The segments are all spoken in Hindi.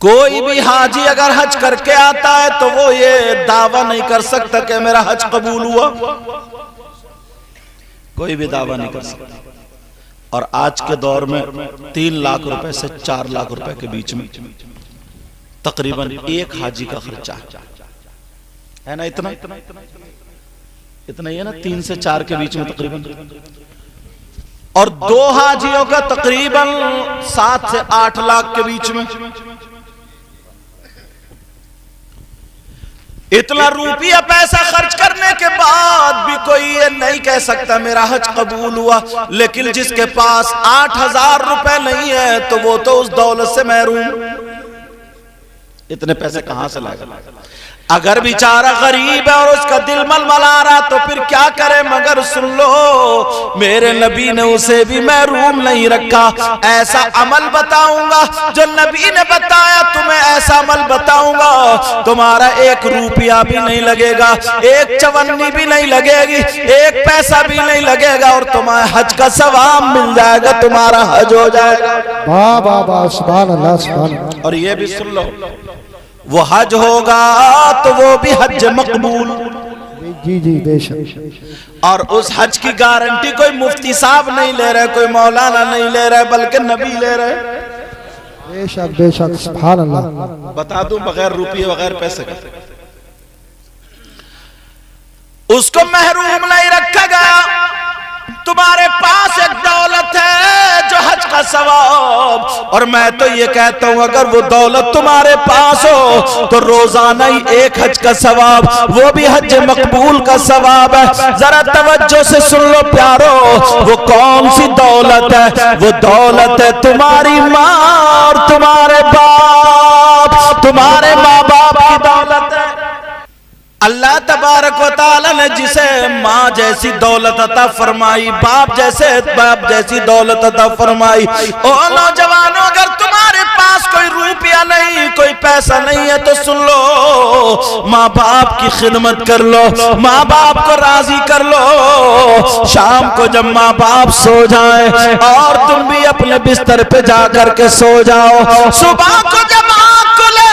कोई भी हाजी अगर हज करके आता है तो वो ये दावा नहीं कर सकता कि मेरा हज कबूल हुआ, कोई भी दावा नहीं कर सकता। और आज के दौर में 3 लाख रुपए से 4 लाख रुपए के बीच में तकरीबन एक हाजी का खर्चा है ना, इतना ही है ना, 3 से 4 के बीच में तकरीबन। और 2 हाजियों का तकरीबन 7 से 8 लाख के बीच में। इतना रुपया पैसा खर्च करने के बाद भी कोई ये नहीं कह सकता मेरा हज कबूल हुआ। लेकिन जिसके पास 8,000 रुपए नहीं है तो वो तो उस दौलत से महरूम। इतने पैसे कहां से लाएगा? अगर बेचारा गरीब है और उसका दिल मलमला रहा तो फिर क्या करे? मगर सुन लो, मेरे नबी ने उसे भी महरूम नहीं रखा। ऐसा अमल बताऊंगा जो नबी ने बताया, तुम्हें ऐसा अमल बताऊंगा तुम्हारा 1 रुपया भी नहीं लगेगा, 1 चवन्नी भी नहीं लगेगी, 1 पैसा भी नहीं लगेगा और तुम्हें हज का सवाब मिल जाएगा, तुम्हारा हज हो जाएगा। वाह वाह वाह, सुभान अल्लाह सुभान अल्लाह। और ये भी सुन लो, वो हज होगा तो वो भी हज मकबूल। जी जी बेशक। और उस हज की गारंटी कोई मुफ्ती साहब नहीं ले रहे, कोई मौलाना नहीं ले रहे, बल्कि नबी ले रहे। बेशक बेशक, सुभान अल्लाह। बता दूं, बगैर रुपये बगैर पैसे का उसको महरूम नहीं रखा गया। तुम्हारे पास एक दौलत है जो हज का सवाब, और मैं तो ये कहता हूं अगर वो दौलत तुम्हारे पास हो तो रोजाना ही 1 हज का सवाब, वो भी हज मकबूल का सवाब है। जरा तवज्जो से सुन लो प्यारो, वो कौन सी दौलत है? वो दौलत है तुम्हारी माँ और तुम्हारे बाप, तुम्हारे माँ बाप की दौलत है। अल्लाह तबारक व तआला ने जिसे माँ जैसी दौलत अता फरमाई, बाप जैसी दौलत अता फरमाई। ओ नौजवानों, अगर तुम्हारे पास कोई रुपया नहीं, कोई पैसा नहीं है तो सुन लो, माँ बाप की खिदमत कर लो, माँ बाप को राजी कर लो। शाम को जब माँ बाप सो जाए और तुम भी अपने बिस्तर पे जा करके सो जाओ, सुबह को जब आँख खुले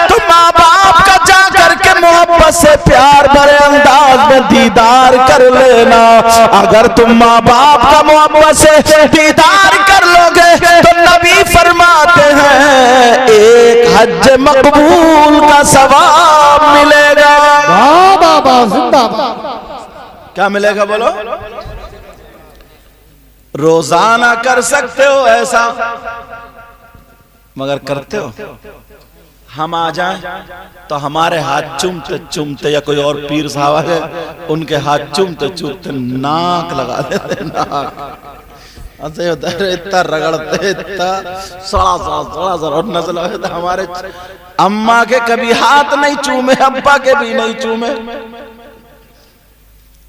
तो माँ बाप का जा करके मोहब्बत से प्यार भरे अंदाज में दीदार कर लेना। अगर तुम माँ बाप का मोहब्बत से दीदार कर लोगे तो नबी फरमाते हैं 1 हज मकबूल का सवाब मिलेगा। वाह वाह वाह, जिंदाबाद। क्या मिलेगा बोलो? रोजाना कर सकते हो ऐसा, मगर करते हो? हम आ जाएं तो हमारे हाथ चूमते चूमते, या कोई और पीर साहब है उनके हाथ चूमते चूमते नाक लगा देते, नाक ऐसे होता है, इतना रगड़ते, इतना सड़ा और नजर आए तो हमारे अम्मा के कभी हाथ नहीं चूमे, अब्बा के भी नहीं चूमे।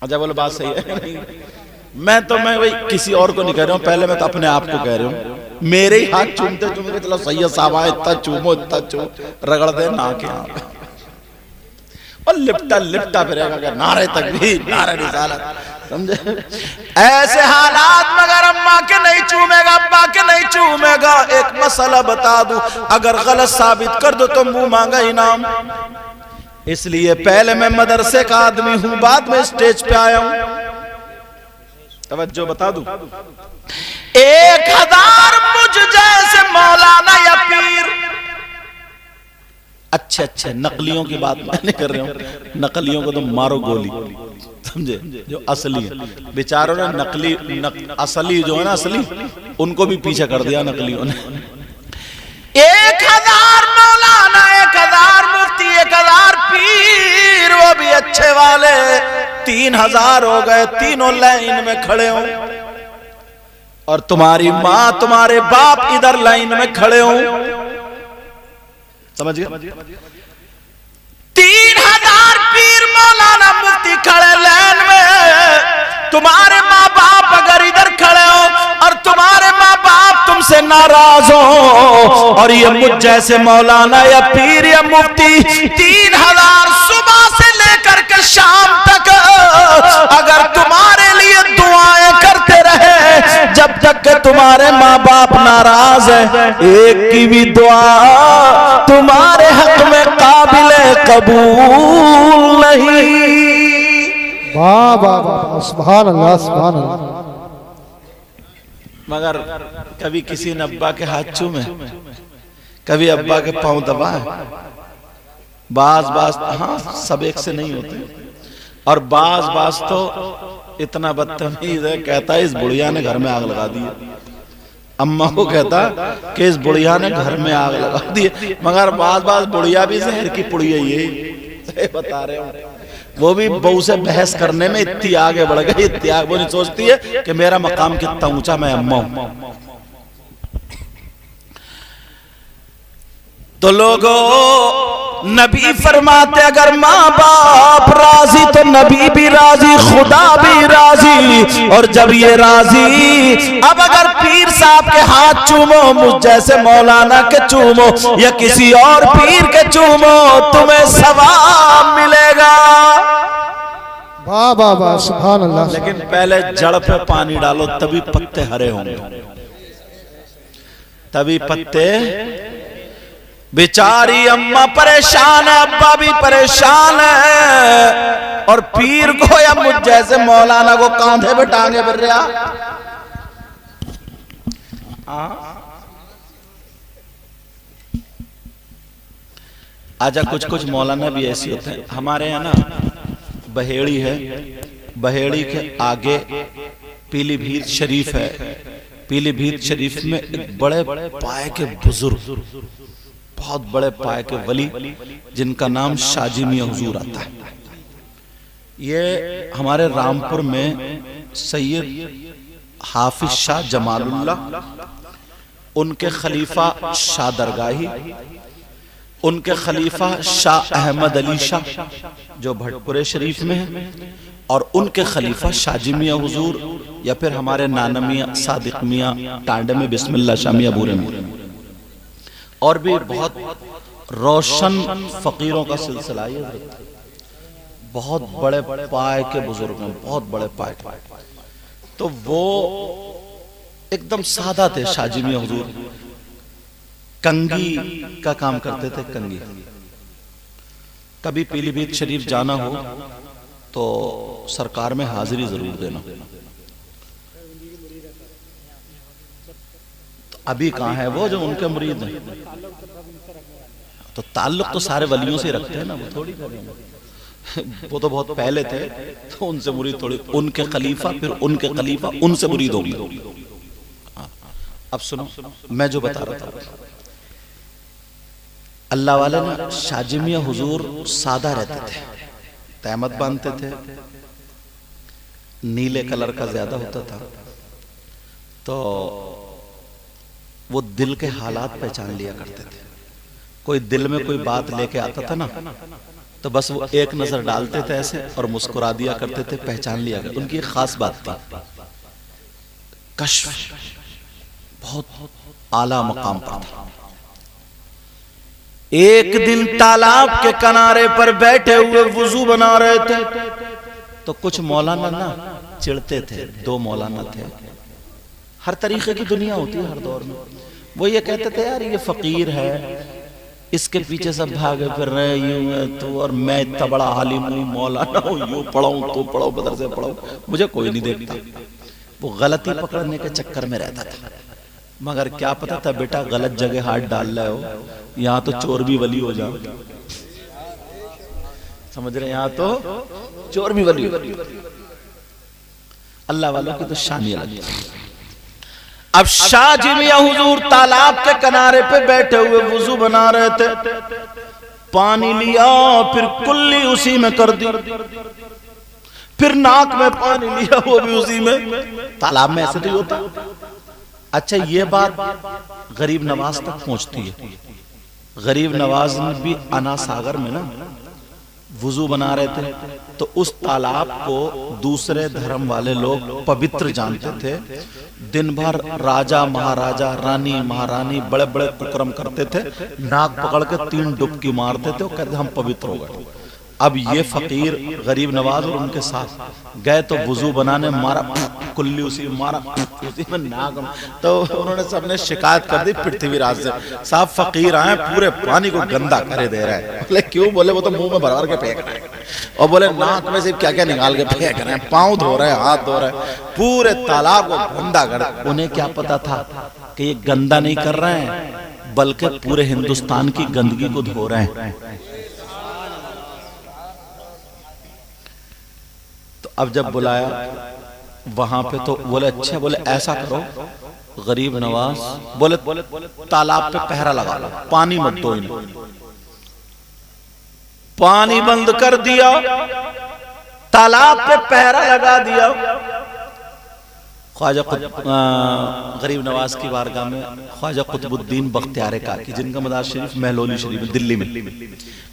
अच्छा बोलो, बात सही है नहीं? मैं भाई किसी और को नहीं कह रहा हूँ, पहले मैं तो अपने आप को कह रहा हूँ। मेरे ही हाथ चूमते चूमते चलो सैयद साहब आए, इतना चूमो, इतना चूम, रगड़ दे ना के और लिपटा फिरेगा, नारे तकबीर, नारे रिसालत, समझे? ऐसे हालात मगर अम्मा के नहीं चूमेगा, अब्बा के नहीं चूमेगा। एक मसला बता दूं, अगर गलत साबित कर दो तो मुंह मांगा इनाम। इसलिए पहले मैं मदरसे का आदमी हूं, बाद में स्टेज पे आया हूं। तवज्जो बता दूं, 1000 मुझ जैसे मौलाना या पीर, अच्छे नकलियों की बात मैं नहीं कर रहा हूं, नकलियों को तो मारो गोली, समझे? जो असली है बेचारों ने असली जो है ना, असली उनको भी पीछे कर दिया नकलियों ने। 1000 मौलाना, 1000 मुफ्ती, 1000 पीर, वो भी अच्छे वाले 3000 हो गए, तीनों लाइन में खड़े हो, और तुम्हारी माँ तुम्हारे बाप इधर लाइन में खड़े हो, समझ गए? 3000 पीर मौलाना मुफ्ती खड़े लाइन में, तुम्हारे माँ बाप अगर इधर खड़े हो और तुम्हारे माँ बाप तुमसे नाराज हो, और ये मुझ जैसे मौलाना या पीर या मुफ्ती 3000 सुबह से लेकर के शाम तक अगर तुम्हारे लिए दुआएं करते रहे, जब तक तुम्हारे माँ बाप नाराज है, एक की भी दुआ तुम्हारे हक में काबिल कबूल नहीं। वाह वाह वाह, सुभान अल्लाह सुभान अल्लाह। मगर कभी किसी ने अब्बा के हाथ चूमे, कभी अब्बा के पांव दबाए। बाज बाज हाँ सब एक से नहीं होते, और बाज बाज तो इतना बदतमीज है, कहता है इस बुढ़िया ने घर में आग लगा दी। अम्मा को कहता कि इस बुढ़िया ने घर में आग लगा दी, मगर बाज बाज बुढ़िया भी जहर की पुड़िया ये बता रहे हो। वो भी बहू से बहस करने में इतनी आगे बढ़ गई, इतनी आगे, वो नहीं सोचती है कि मेरा मकाम कितना ऊंचा, मैं अम्मा हूं। तो लोगों, नबी फरमाते अगर माँ बाप राजी तो नबी भी राजी, खुदा भी राजी। और जब ये राजी, अब अगर पीर साहब के हाथ चूमो, मुझ जैसे मौलाना के चूमो या किसी और पीर के चूमो, तुम्हें सवाब मिलेगा। वाह वाह वाह, सुभान अल्लाह। लेकिन पहले जड़ पे पानी डालो, तभी पत्ते हरे होंगे, तभी पत्ते। बेचारी अम्मा परेशान है, अब्बा भी परेशान है, और पीर को या मुझ जैसे मौलाना को कांधे पे टांगे भर रहा। आजा कुछ कुछ मौलाना भी ऐसे होते हैं। हमारे यहाँ ना बहेड़ी है, बहेड़ी के आगे पीलीभीत शरीफ है। पीलीभीत शरीफ में एक बड़े पाए के बुजुर्ग, बहुत बड़े पाए के वली, जिनका नाम शाजी मियां हुजूर आता है। ये हमारे रामपुर में सैयद हाफिज शाह जमालुल्लाह, उनके खलीफा शाह दरगाही, उनके खलीफा शाह अहमद अली शाह जो भटपुरे शरीफ में है, और उनके खलीफा शाजी मियां हुजूर, या फिर हमारे नाना मियां सादिक मियां टांडे में बिस्मिल्लाह शाह मियां बूरे में, और भी बहुत रोशन फकीरों का सिलसिला है। बहुत बड़े पाए के बुजुर्ग हैं, बहुत बड़े पाए। तो वो एकदम सादा थे शाजी मियां हुजूर, कंगी का काम करते थे, कंगी। कभी पीलीभीत शरीफ जाना हो तो सरकार में हाजिरी जरूर देना। तो अभी कहाँ है वो जो उनके मुरीद हैं? तो ताल्लुक तो सारे वलियों से रखते हैं ना, वो थोड़ी वो तो बहुत पहले थे, तो उनसे मुरीद थोड़ी, उनके खलीफा, फिर उनके खलीफा, उनसे मुरीद होगी। अब सुनो मैं जो बता रहा था, अल्लाह वाले ना शाजी मियां हुजूर सादा रहते थे, तहमत बांधते थे, नीले कलर का ज्यादा होता था। तो वो दिल के हालात पहचान लिया करते थे। कोई दिल में कोई बात लेके आता था ना, तो बस वो एक नजर डालते थे ऐसे और मुस्कुरा दिया करते थे, पहचान लिया करते। उनकी एक खास बात थी, कश्फ बहुत आला मकाम पर था। एक दिन तालाब के किनारे पर बैठे हुए वुजू बना रहे थे, तो कुछ मौलाना ना चिढ़ते थे। दो मौलाना थे, हर तरीके की दुनिया होती है हर दौर में। वो ये कहते थे यार ये फकीर है, इसके पीछे सब भागे फिर रहे, यूं है तो, और मैं इतना बड़ा आलिम हूं, मौलाना हूं, यूं पढ़ाऊं तो पढ़ाऊं, मदरसे पढ़ाऊं, मुझे कोई नहीं देखता। वो गलती पकड़ने के चक्कर में रहता था। मगर क्या पता था बेटा गलत जगह हाथ डाल रहे हो, यहाँ तो चोर भी वली हो जाओ। समझ रहे? यहाँ तो चोर भी वली हो। अल्लाह वालों की तो शान ही अलग है। अब शाजी मियां हुजूर तालाब के किनारे पे बैठे हुए वुजू बना रहे थे। पानी लिया, फिर कुल्ली उसी में कर दी, फिर नाक में पानी लिया, वो भी उसी में। तालाब में ऐसे नहीं होता। अच्छा ये बात गरीब नवाज तक पहुंचती है। गरीब नवाज ने भी अना सागर में ना वुजू बना रहे थे, तो उस तालाब को दूसरे धर्म वाले लोग पवित्र जानते थे। दिन भर राजा महाराजा, रानी महारानी बड़े बड़े कुकर्म करते थे, नाक पकड़ के 3 डुबकी मारते थे, वो कहते हम पवित्र हो गए। अब ये फकीर गरीब नवाज और उनके साथ गए तो वुजू बनाने, मारा कुल्ली उसी मारा उसी में नाक, तो उन्होंने सबने शिकायत कर दी पृथ्वीराज से, साहब फकीर आए पूरे पानी को गंदा करे दे रहे हैं। बोले क्यों? बोले वो तो मुंह में भर के फेंक रहे हैं, और बोले नाक में से क्या क्या निकाल के फेंक रहे हैं, पाँव धो रहे हैं, हाथ धो रहे हैं, पूरे तालाब को गंदा कर। उन्हें क्या पता था कि ये गंदा नहीं कर रहे हैं बल्कि पूरे हिंदुस्तान की गंदगी को धो रहे हैं। तो अब जब बुलाया वहां पे तो बोले अच्छा, बोले ऐसा करो गरीब नवाज, बोले तालाब पे पहरा लगा लो, पानी मत दो इन्हें। पानी बंद कर दिया, तालाब पे पहरा लगा दिया। ख्वाजा गरीब नवाज की बारगाह में ख्वाजा कुतुबुद्दीन बख्तियार काकी, जिनका मदार शरीफ महलौली शरीफ दिल्ली में,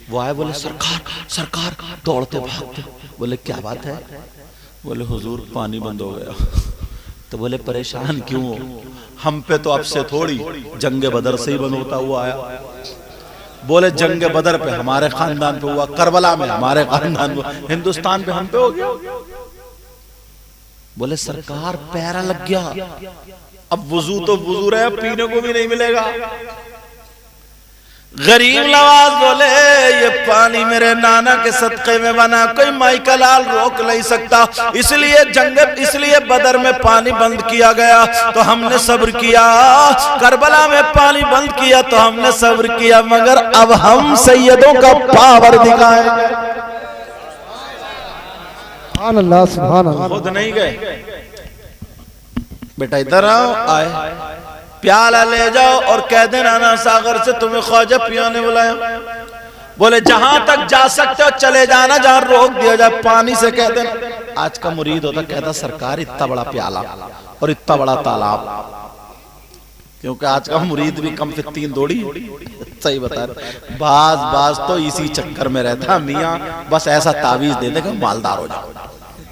वो आए, बोले सरकार सरकार, दौड़ते भागते, बोले क्या बात है? बोले हुजूर पानी बंद हो गया। तो बोले परेशान क्यों हो? हम पे तो अब से थोड़ी, जंग बदर से ही बंद होता हुआ आया। बोले जंग बदर पे हमारे खानदान पे हुआ, करबला में हमारे खानदान पे, हिंदुस्तान पे हम पे हो गया। बोले सरकार पैरा लग गया, अब वुजू तो वुजू रहे, पीने को भी नहीं मिलेगा। गरीब नवाज बोले ये पानी मेरे नाना के सदक़े में बना, कोई माइका लाल रोक नहीं सकता, इसलिए बदर में पानी बंद किया गया तो हमने सब्र किया, करबला में पानी बंद किया तो हमने सब्र किया, मगर अब हम सैयदों का पावर दिखाएंगे। सुभान अल्लाह, सुभान अल्लाह। खुद नहीं गए, बेटा इधर आओ, आए, प्याला ले जाओ और कह देना ना सागर से तुम्हें ख्वाजा पियाने बुलाया। बोले जहां तक जा सकते हो चले जाना, जहां रोक दिया जाए पानी से कह देना। आज का मुरीद होता कहता सरकार इतना बड़ा प्याला और इतना बड़ा तालाब, क्योंकि आज का मुरीद भी कम से 3 दौड़ी। सही बता रहे, बाज तो इसी चक्कर में रहता, मियाँ बस ऐसा तावीज दे दे कि मालदार हो जाओ,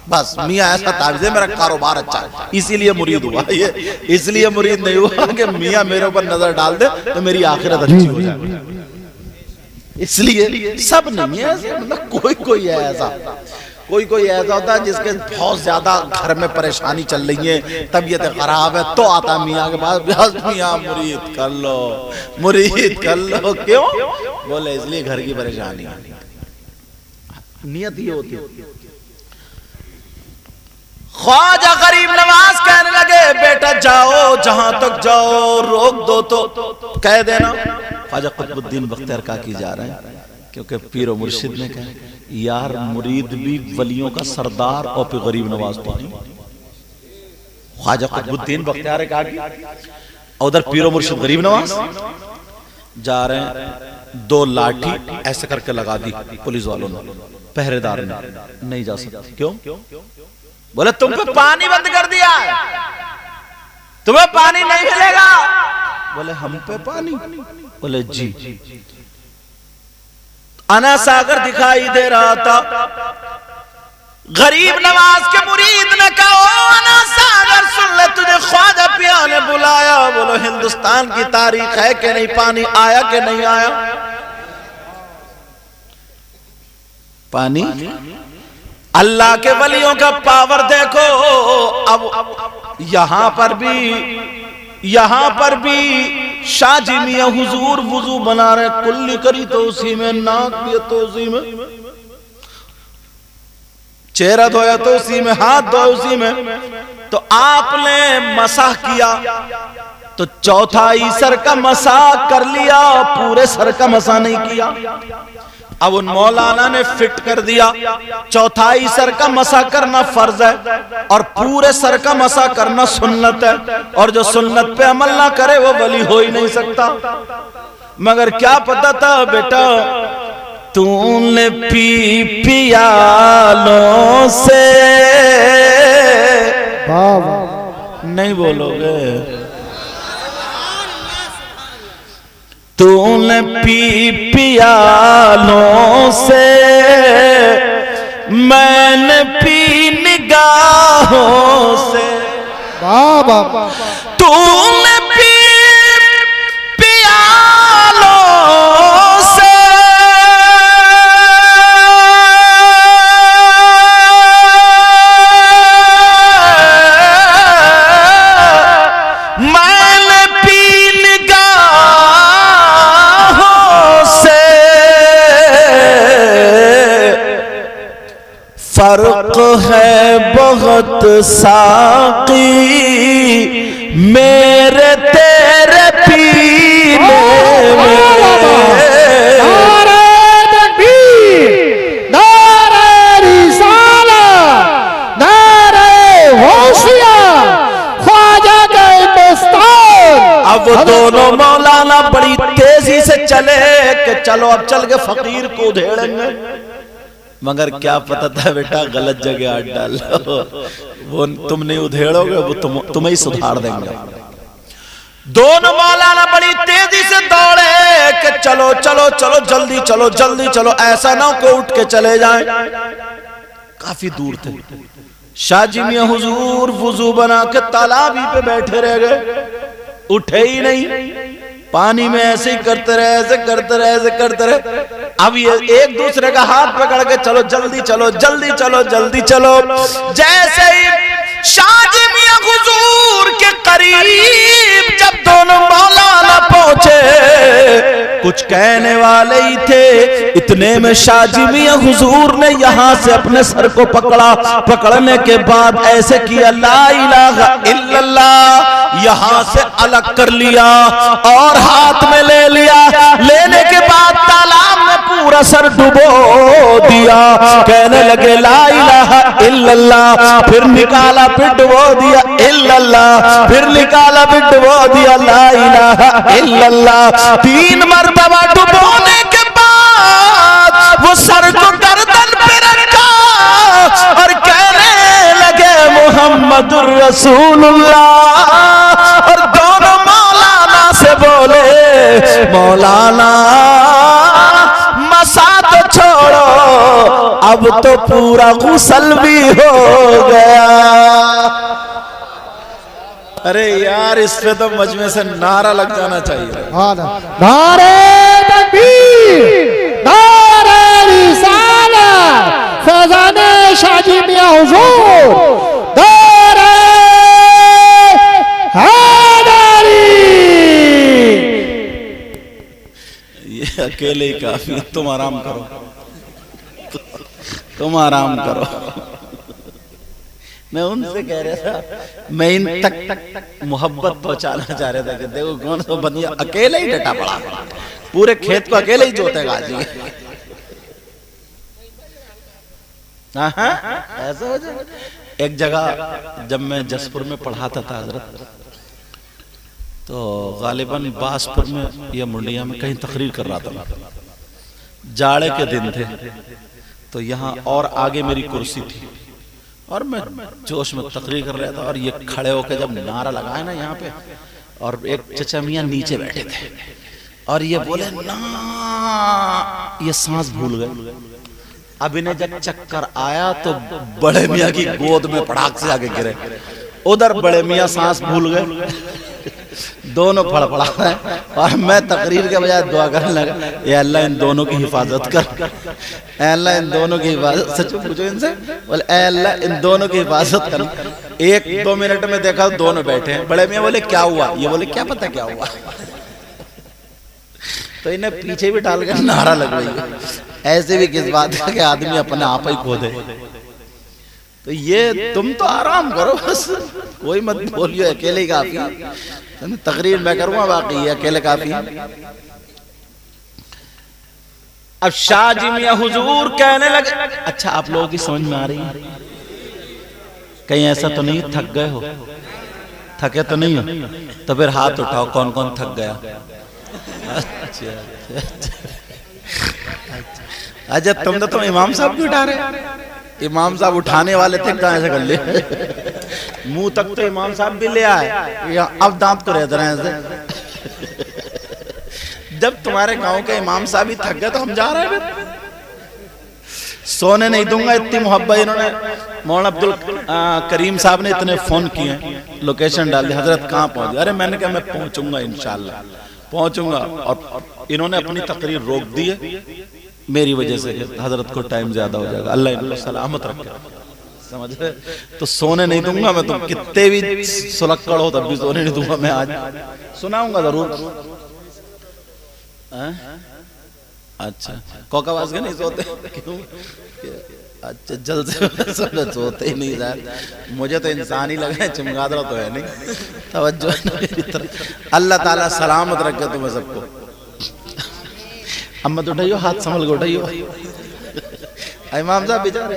बस मियाँ ऐसा तावीज है मेरा कारोबार अच्छा है, इसीलिए मुरीद हुआ। ये इसलिए मुरीद नहीं हुआ कि मियाँ मेरे ऊपर नजर डाल दे तो मेरी आखिरत अच्छी हो जाए, इसलिए सब नहीं है ऐसे, मतलब कोई है ऐसा, कोई ऐसा होता है जिसके बहुत ज्यादा घर में परेशानी चल रही है, तबीयत खराब है, तो आता मियाँ के पास, मियाँ मुरीद कर लो। क्यों? बोले इसलिए घर की परेशानी, नियत ये होती है। ख्वाजा गरीब नवाज कहने लगे बेटा जाओ, जहां तक जाओ, रोक दो तो कह देना। ख्वाजा कुतुबुद्दीन बख्तियार काकी जा रहे हैं, क्योंकि पीर और मुर्शिद ने कहा यार मुरीद भी वलियों का सरदार और फिर गरीब नवाज तो नहीं। ख्वाजा कुतुबुद्दीन बख्तियार काकी, उधर पीर और मुर्शिद गरीब नवाज जा रहे हैं। 2 लाठी ऐसे करके लगा दी पुलिस वालों ने, पहरेदार ने, नहीं जा सकते। क्यों? बोले तुम पे पानी बंद कर दिया है, तुम्हें पानी नहीं मिलेगा। बोले हम पे पानी? बोले जी। अना सागर दिखाई दे रहा था, गरीब नवाज के मुरीद ने कहा अना सागर सुन ले, तुझे ख्वाजा पिया ने बुलाया। बोलो हिंदुस्तान की तारीख है कि नहीं, पानी आया कि नहीं आया? पानी, अल्लाह के वलियों का पावर देखो। अब यहां पर भी शाजी मियां हुजूर वुजू बना रहे, कुल्ली करी तो उसी में, नाक दिया तो उसी में, चेहरा धोया तो उसी में, हाथ धोया उसी में। तो आपने मसाह किया तो चौथाई सर का मसाह कर लिया, पूरे सर का मसाह नहीं किया। अब उन मौलाना ने फिट कर दिया, चौथाई सर का मसा करना फर्ज है और पूरे सर का मसा करना सुन्नत है, और जो सुन्नत पे अमल ना करे वो वली हो ही नहीं सकता। मगर क्या पता था बेटा, तूने पियालों से नहीं बोलोगे, तूने पियालों से, मैंने पी निगाहों से। तूने पियालों से, बहुत साकी मेरे तेरे पीने अब वो दोनों मौलाना बड़ी तेजी से चले कि चलो अब चल के फकीर को उधेड़ेंगे, मगर क्या पता था बेटा गलत जगह हाथ डाल लो, वो तुम नहीं उधेड़ोगे, वो तुम्हें ही सुधार देंगे। दोनों मौलाना बड़ी तेजी से दौड़े कि चलो चलो चलो जल्दी चलो जल्दी चलो, ऐसा ना हो उठ के चले जाएं। काफी दूर थे। शाहजी मियां हुजूर वुजू बना के तालाबी पे बैठे रह गए, उठे ही नहीं, पानी में ऐसे ही करते रहे, ऐसे करते रहे, ऐसे करते रहे। अब ये एक दूसरे का हाथ पकड़ के चलो जल्दी चलो जल्दी चलो जल्दी चलो। जैसे ही शाहजी मियां हुजूर के करीब जब दोनों मौलाना पहुंचे, कुछ कहने वाले ही थे, इतने में शाहजी मियां हुजूर ने यहां से अपने सर को पकड़ा, पकड़ने के बाद ऐसे किया ला इलाहा इल्लल्लाह, यहां से अलग कर लिया और हाथ में ले लिया। लेने के बाद तालाब में पूरा सर डुबो दिया, कहने लगे ला इलाहा इल्लल्लाह, फिर निकाला फिर डुबो दिया इल्लल्लाह, फिर निकाला फिर डुबो दिया ला इलाहा इल्लल्लाह। 3 मरतबा डुबोने के बाद वो सर को गर्दन पे रखा और कहने लगे मुहम्मदुर रसूलुल्लाह, और दोनों मौलाना से बोले मौलाना मसा तो छोड़ो, अब तो पूरा गुस्ल भी हो गया। अरे यार इस पे तो मजमे से नारा लग जाना चाहिए। नारे तकबीर, नारे रिसालत, फैज़ाने शाहजी मियां हुजूर, नारे हैदरी। ये अकेले ही काफी, तुम आराम करो, तुम आराम करो। मैं उनसे कह रहा था, मैं इन तक मोहब्बत पहुंचाना चाह रहा था कि देखो कौन सा बंदिया अकेले ही डटा पड़ा, पूरे खेत को अकेले ही जोतेगा जी। ऐसा हो जाए। एक जगह जब मैं जसपुर में पढ़ाता था हजरत, तो गालिबन बासपुर में या मुंडिया में कहीं तकरीर कर रहा था, जाड़े के दिन थे, तो यहाँ और आगे मेरी कुर्सी थी और मैं जोश में तकरीर कर रहा था, और ये खड़े होकर जब नारा लगाया ना यहाँ पे, और एक चचा मियाँ नीचे बैठे थे और ये बोले ना, ये सांस भूल गए। अब इन्हें जब चक्कर आया तो बड़े मियाँ की गोद में पड़ाक से आगे गिरे, उधर बड़े मियाँ सांस भूल गए, दोनों फड़फड़ा रहे, और मैं तकरीर के बजाय दुआ करने लगा, ये अल्लाह इन दोनों की हिफाजत कर, अल्लाह इन दोनों की हिफाजत। सच में पूछो इनसे, बोले अल्लाह इन दोनों की हिफाजत कर। 1-2 मिनट में देखा दोनों बैठे हैं। बड़े मियाँ बोले क्या हुआ, ये बोले क्या पता क्या हुआ। तो इन्हें पीछे भी डाल कर नारा लग रही है, ऐसे भी किस बात का कि आदमी अपने आप ही खो दे। तो ये तुम तो आराम करो बस, कोई मत बोलियो, अकेले ही काफी। तकरीर मैं करूंगा, बाकी अकेले काफी। अब शाहजी मियां हुजूर कहने लगे, अच्छा आप लोगों की समझ में आ रही है? कहीं ऐसा तो नहीं थक गए हो? थके तो नहीं हो? तो फिर हाथ उठाओ, कौन कौन थक गया? अच्छा तुम तो इमाम साहब भी उठा रहे, इमाम साहब उठाने वाले थे, कहाँ से कर ले मुंह तक तो इमाम साहब भी ले आए, अब दांत को रहते रहे ऐसे। जब तुम्हारे गांव के इमाम साहब ही थक गए तो हम जा रहे हैं, सोने नहीं दूंगा। इतनी मोहब्बत इन्होंने, मौलाना अब्दुल करीम साहब ने इतने फोन किए, लोकेशन डाल दी, हजरत कहाँ पहुंचे? अरे मैंने कहा मैं पहुंचूंगा, इंशाल्लाह पहुंचूंगा। और इन्होंने अपनी तकरीर रोक दी है मेरी वजह से, हजरत को टाइम ज्यादा हो जाएगा, अल्लाह इनको सलामत रखे, समझ रहे? तो सोने नहीं दूंगा मैं, तुम कितने भी सुलक्कड़ हो तब भी सोने नहीं दूंगा मैं, आज सुनाऊंगा जरूर। अच्छा कोकावाज के नहीं सोते क्यों? अच्छा जल्द से समझ होते ही नहीं यार, मुझे तो इंसान ही लगा है, चमगादड़ तो है नहीं। तवज्जो है मेरी तरफ। अल्लाह ताला सलामत रखे तुम्हें सबको। अब मत उठाइयो, हाथ संभल के उठाइयो। इमाम साहब बेचारे